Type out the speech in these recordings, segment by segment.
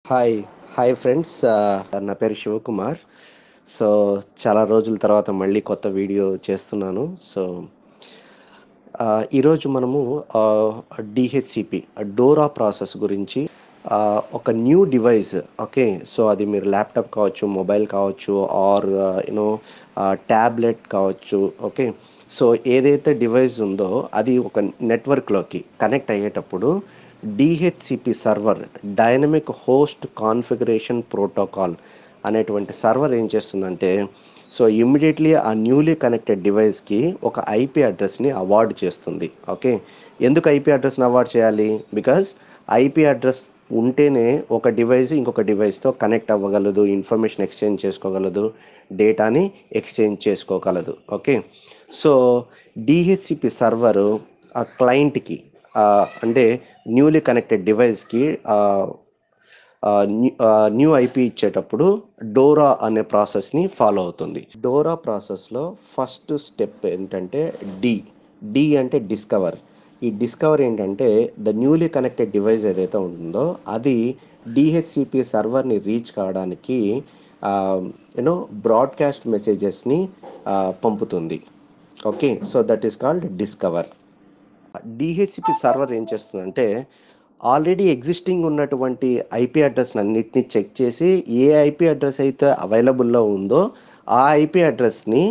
Hi hi friends, నా పేరు Shivakumar. So చాలా రోజుల తర్వాత మళ్ళీ కొత్త వీడియో చేస్తున్నాను. సో ఈరోజు మనము డిహెచ్సిపి డోరా ప్రాసెస్ గురించి, ఒక న్యూ డివైస్. ఓకే, సో అది మీరు ల్యాప్టాప్ కావచ్చు, మొబైల్ కావచ్చు, ఆర్ యూనో ట్యాబ్లెట్ కావచ్చు. ఓకే, సో ఏదైతే డివైస్ ఉందో అది ఒక నెట్వర్క్లోకి కనెక్ట్ అయ్యేటప్పుడు DHCP server, dynamic host configuration protocol అనేటువంటి సర్వర్ ఏం చేస్తుందంటే, సో ఇమ్మీడియట్లీ ఆ న్యూలీ కనెక్టెడ్ డివైస్కి ఒక ఐపీ అడ్రస్ని అవార్డ్ చేస్తుంది. ఓకే, ఎందుకు ఐపీ అడ్రస్ని అవార్డ్ చేయాలి? బికాజ్ ఐపీ అడ్రస్ ఉంటేనే ఒక డివైస్ ఇంకొక డివైస్తో కనెక్ట్ అవ్వగలదు, ఇన్ఫర్మేషన్ ఎక్స్చేంజ్ చేసుకోగలదు, డేటాని ఎక్స్చేంజ్ చేసుకోగలదు. ఓకే, సో డిహెచ్సిపి సర్వరు ఆ క్లయింట్కి, అంటే న్యూలీ కనెక్టెడ్ డివైస్కి న్యూ ఐపీ ఇచ్చేటప్పుడు డోరా అనే ప్రాసెస్ని ఫాలో అవుతుంది. డోరా ప్రాసెస్లో ఫస్ట్ స్టెప్ ఏంటంటే డి డి అంటే డిస్కవర్. ఈ డిస్కవర్ ఏంటంటే ద న్యూలీ కనెక్టెడ్ డివైస్ ఏదైతే ఉంటుందో అది డిహెచ్సిపి సర్వర్ని రీచ్ కావడానికి యూనో బ్రాడ్కాస్ట్ మెసేజెస్ని పంపుతుంది. Okay, so that is called discover. DHCP server ఏం చేస్తుందంటే ఆల్రెడీ ఎగ్జిస్టింగ్ ఉన్నటువంటి ఐపీ అడ్రస్ అన్నిటిని చెక్ చేసి ఏ ఐపీ అడ్రస్ అయితే అవైలబుల్లో ఉందో ఆ ఐపీ అడ్రస్ని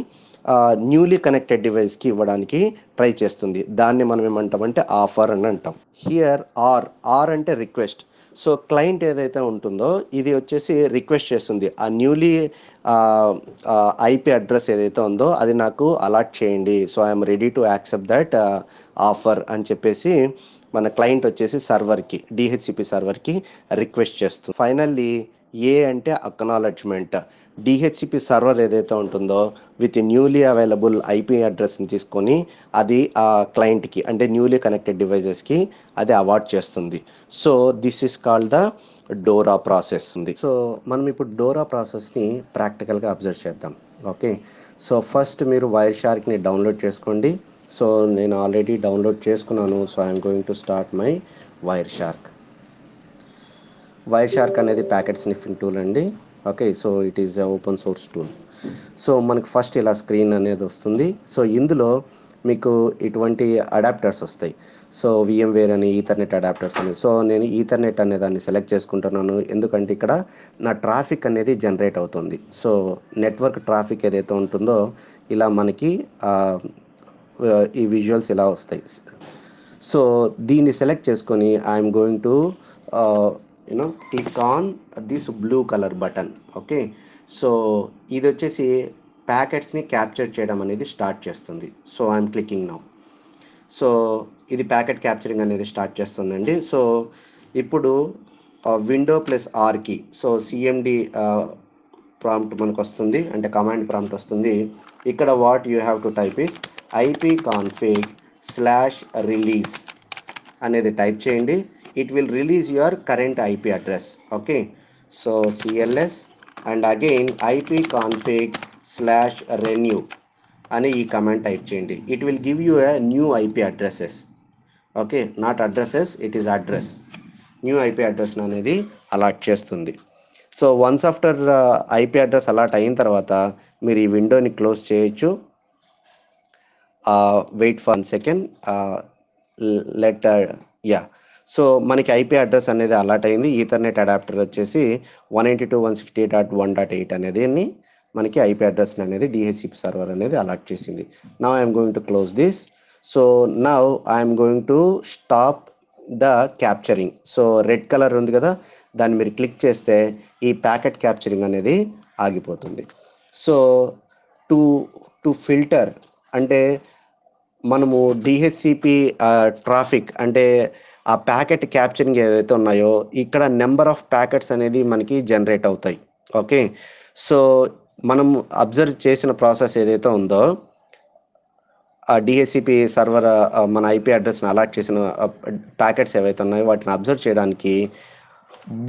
న్యూలీ కనెక్టెడ్ డివైస్కి ఇవ్వడానికి ట్రై చేస్తుంది. దాన్ని మనం ఏమంటామంటే ఆఫర్ అని అంటాం. హియర్ ఆర్ అంటే రిక్వెస్ట్. సో క్లయింట్ ఏదైతే ఉంటుందో ఇది వచ్చేసి రిక్వెస్ట్ చేస్తుంది, ఆ న్యూలీ ఐపీ అడ్రస్ ఏదైతే ఉందో అది నాకు అలాట్ చేయండి. So I'm ready to accept that offer అని చెప్పేసి మన క్లయింట్ వచ్చేసి సర్వర్కి, డిహెచ్సిపి సర్వర్కి రిక్వెస్ట్ చేస్తుంది. ఫైనల్లీ ఏ అంటే అక్నాలెడ్జ్మెంట్. డిహెచ్సిపి సర్వర్ ఏదైతే ఉంటుందో విత్ న్యూలీ అవైలబుల్ ఐపీ అడ్రస్ని తీసుకొని అది ఆ క్లయింట్కి, అంటే న్యూలీ కనెక్టెడ్ డివైజెస్కి అది అవార్డ్ చేస్తుంది. So this is called the Dora process ఉంది. సో మనం ఇప్పుడు డోరా ప్రాసెస్ని ప్రాక్టికల్గా అబ్జర్వ్ చేద్దాం. ఓకే, సో ఫస్ట్ మీరు వైర్ షార్క్ని డౌన్లోడ్ చేసుకోండి. సో నేను ఆల్రెడీ డౌన్లోడ్ చేసుకున్నాను. So I'm going to start my wire shark. Wire shark అనేది ప్యాకెట్ స్నిఫింగ్ టూల్ అండి. Okay, so it is open source tool. So మనకి ఫస్ట్ ఇలా screen అనేది వస్తుంది. సో ఇందులో మీకు ఇటువంటి అడాప్టర్స్ వస్తాయి. సో విఎంవేర్ అని, ఈథర్నెట్ అడాప్టర్స్ అని. సో నేను ఈథర్నెట్ అనే దాన్ని సెలెక్ట్ చేసుకుంటున్నాను, ఎందుకంటే ఇక్కడ నా ట్రాఫిక్ అనేది జనరేట్ అవుతుంది. సో నెట్వర్క్ ట్రాఫిక్ ఏదైతే ఉంటుందో ఇలా మనకి ఈ విజువల్స్ ఇలా వస్తాయి. సో దీన్ని సెలెక్ట్ చేసుకొని I'm going to click on this blue colour button. Okay, so ఇది వచ్చేసి ప్యాకెట్స్ని క్యాప్చర్ చేయడం అనేది స్టార్ట్ చేస్తుంది. So I'm clicking now. So ఇది ప్యాకెట్ క్యాప్చరింగ్ అనేది స్టార్ట్ చేస్తుందండి. సో ఇప్పుడు విండో ప్లస్ ఆర్కి, సో సిఎండి ప్రాంప్ట్ మనకు వస్తుంది, అంటే కమాండ్ ప్రాంప్ట్ వస్తుంది. ఇక్కడ what you have to type is ipconfig/release అనేది టైప్ చేయండి. It will release your current IP address. Okay, so CLS and again ipconfig/renew అని ఈ కమాండ్ టైప్ చేయండి. It will give you a new IP addresses. Okay, not addresses, it is address. New IP address అనేది allot చేస్తుంది. So once after IP address allot అయిన తర్వాత మీరు ఈ విండోని క్లోజ్ చేయొచ్చు. Wait for 1 second. సో మనకి ఐపీ అడ్రస్ అనేది అలాట్ అయింది. ఈథర్నెట్ అడాప్టర్ వచ్చేసి 192.168.1.8 అనేది మనకి ఐపీ అడ్రస్ అనేది డిహెచ్సిపి సర్వర్ అనేది అలాట్ చేసింది. Now I'm going to close this. So now I'm going to stop the capturing. So red colour ఉంది కదా, దాన్ని మీరు క్లిక్ చేస్తే ఈ ప్యాకెట్ క్యాప్చరింగ్ అనేది ఆగిపోతుంది. సో టు ఫిల్టర్, అంటే మనము డిహెచ్సిపి ట్రాఫిక్, అంటే ఆ ప్యాకెట్ క్యాప్చరింగ్ ఏవైతే ఉన్నాయో ఇక్కడ నెంబర్ ఆఫ్ ప్యాకెట్స్ అనేది మనకి జనరేట్ అవుతాయి. ఓకే, సో మనం అబ్జర్వ్ చేసిన ప్రాసెస్ ఏదైతే ఉందో ఆ డిహెచ్సిపి సర్వర్ మన ఐపీ అడ్రస్ని అలాట్ చేసిన ప్యాకెట్స్ ఏవైతే ఉన్నాయో వాటిని అబ్జర్వ్ చేయడానికి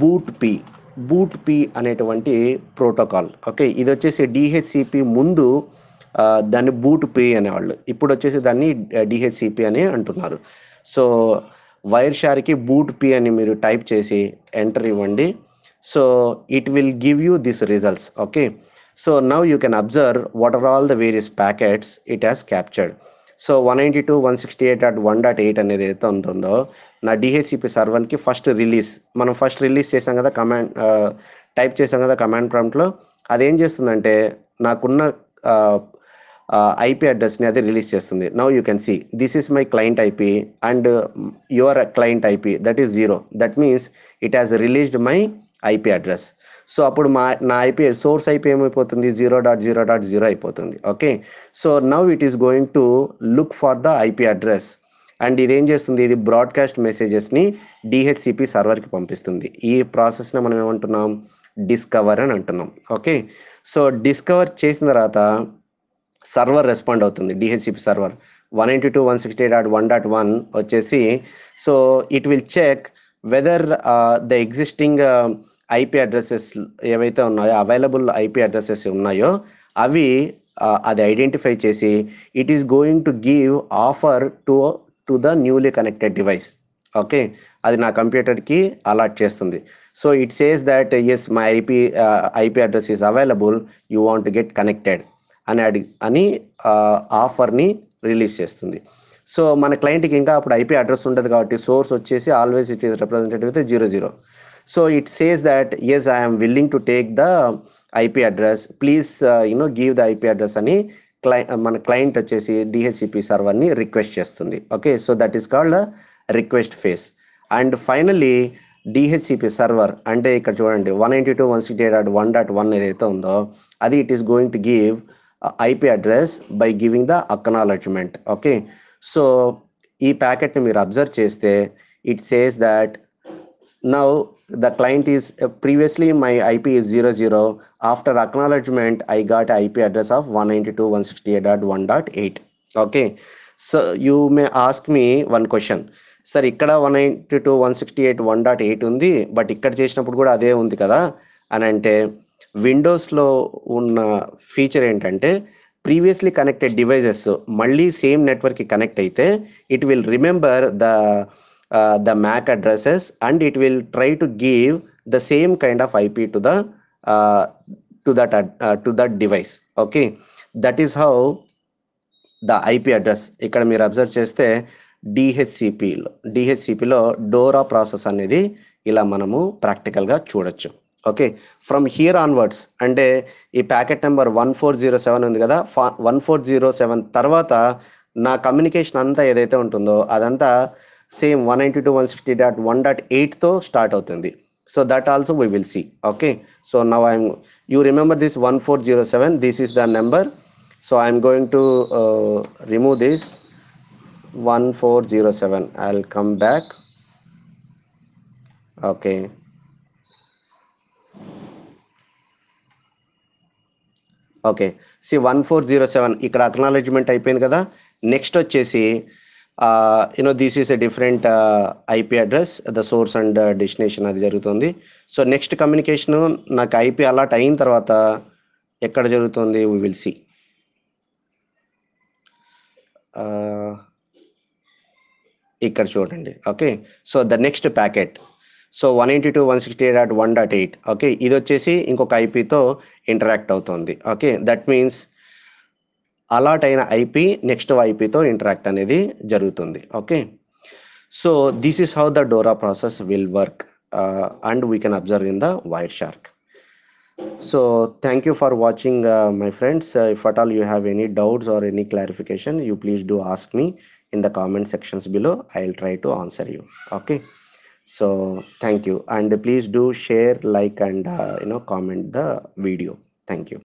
బూట్ పి అనేటువంటి ప్రోటోకాల్. ఓకే, ఇది వచ్చేసి డిహెచ్సిపి ముందు దాన్ని బూట్ పి అనేవాళ్ళు, ఇప్పుడు వచ్చేసి దాన్ని డిహెచ్సిపి అని అంటున్నారు. So wire Sharki boot P అని మీరు టైప్ చేసి ఎంటర్ ఇవ్వండి. So it will give you these results. Okay, so now you can observe what are all the various packets it has captured. So 192.168.1.8 అనేది ఏదైతే ఉంటుందో నా డిహెచ్సిపి సర్వర్కి ఫస్ట్ రిలీజ్ చేసాం కదా, కమాండ్ టైప్ చేసాం కదా కమాండ్ ప్రాంప్ట్లో. అదేం చేస్తుందంటే నాకున్న ఐపీ అడ్రస్ని అది రిలీజ్ చేస్తుంది. Now you can see this is my client IP and your client IP that is 0. That means it has released my IP address. So అప్పుడు నా ఐపీ సోర్స్ ఐపీ ఏమైపోతుంది, 0.0.0 అయిపోతుంది. Okay, so now it is going to look for the IP address and ఇదేం చేస్తుంది, ఇది broadcast మెసేజెస్ని DHCP సర్వర్కి పంపిస్తుంది. ఈ ప్రాసెస్ని మనం ఏమంటున్నాం, డిస్కవర్ అని అంటున్నాం. ఓకే, సో డిస్కవర్ చేసిన తర్వాత సర్వర్ రెస్పాండ్ అవుతుంది. డిహెచ్సిపి సర్వర్ 192.168.1.1 వచ్చేసి, so it will check whether the existing IP addresses ఏవైతే ఉన్నాయో, అవైలబుల్ ఐపీ అడ్రసెస్ ఉన్నాయో అవి అది ఐడెంటిఫై చేసి it is going to give offer to the newly connected device. Okay, అది నా కంప్యూటర్కి అలాట్ చేస్తుంది. So it says that yes my IP address is available, you want to get connected అని ఆఫర్ని రిలీజ్ చేస్తుంది. సో మన క్లయింట్కి ఇంకా అప్పుడు ఐపీ అడ్రస్ ఉండదు కాబట్టి సోర్స్ వచ్చేసి always it is represented with 00. So it says that yes I am willing to take the IP address, please give the IP address అని మన క్లయింట్ వచ్చేసి డిహెచ్సిపి సర్వర్ని రిక్వెస్ట్ చేస్తుంది. Okay, so that is called request phase. And finally DHCP server అంటే ఇక్కడ చూడండి 192.168.1.1 ఏదైతే ఉందో అది it is going to give IP address by giving the acknowledgement. Okay, so ఈ ప్యాకెట్ని మీరు అబ్జర్వ్ చేస్తే it says that now the client is previously my IP is 00. After acknowledgement I got IP address of 192.168.1.8. okay, so you may ask me one question, sir ఇక్కడ 192.168.1.8 ఉంది but ఇక్కడ చేసినప్పుడు కూడా అదే ఉంది కదా అని అంటే, విండోస్లో ఉన్న ఫీచర్ ఏంటంటే ప్రీవియస్లీ కనెక్టెడ్ డివైజెస్ మళ్ళీ సేమ్ నెట్వర్క్కి కనెక్ట్ అయితే it will remember the MAC addresses and it will try to give the same kind of IP to that device. Okay, that is how the IP address ఇక్కడ మీరు observe చేస్తే డిహెచ్సిపిలో Dora process అనేది ఇలా మనము ప్రాక్టికల్గా చూడొచ్చు. Okay, from here onwards అంటే ఈ ప్యాకెట్ నెంబర్ 1407 ఉంది కదా, 1407 తర్వాత నా కమ్యూనికేషన్ అంతా ఏదైతే ఉంటుందో అదంతా సేమ్ 192.168.1.8తో స్టార్ట్ అవుతుంది. So that also we will see. Okay, so now you remember this 1407, this is the number. So I'm going to remove this 1407. I will come back. Okay, okay, see 1407 ఇక్కడ acknowledgement అయిపోయింది కదా. Next వచ్చేసి this is a different IP address, the source and destination అది జరుగుతుంది. So next communication నాకు IP allot అయిన తర్వాత ఎక్కడ జరుగుతుంది వీ విల్ సి. ఇక్కడ చూడండి. Okay, so the next packet, so 192.168.1.8. Okay, ఇది వచ్చేసి ఇంకొక ఐపీతో ఇంటరాక్ట్ అవుతుంది. ఓకే, దట్ మీన్స్ అలాట్ అయిన ఐపీ నెక్స్ట్ ఐపీతో ఇంటరాక్ట్ అనేది జరుగుతుంది. Okay, so this is how the Dora process will work and we can observe in the Wireshark. So thank you for watching my friends. If at all you have any doubts or any clarification, you please do ask me in the comment sections below. I'll try to answer you. Okay, so thank you, and please do share, like and comment the video. Thank you.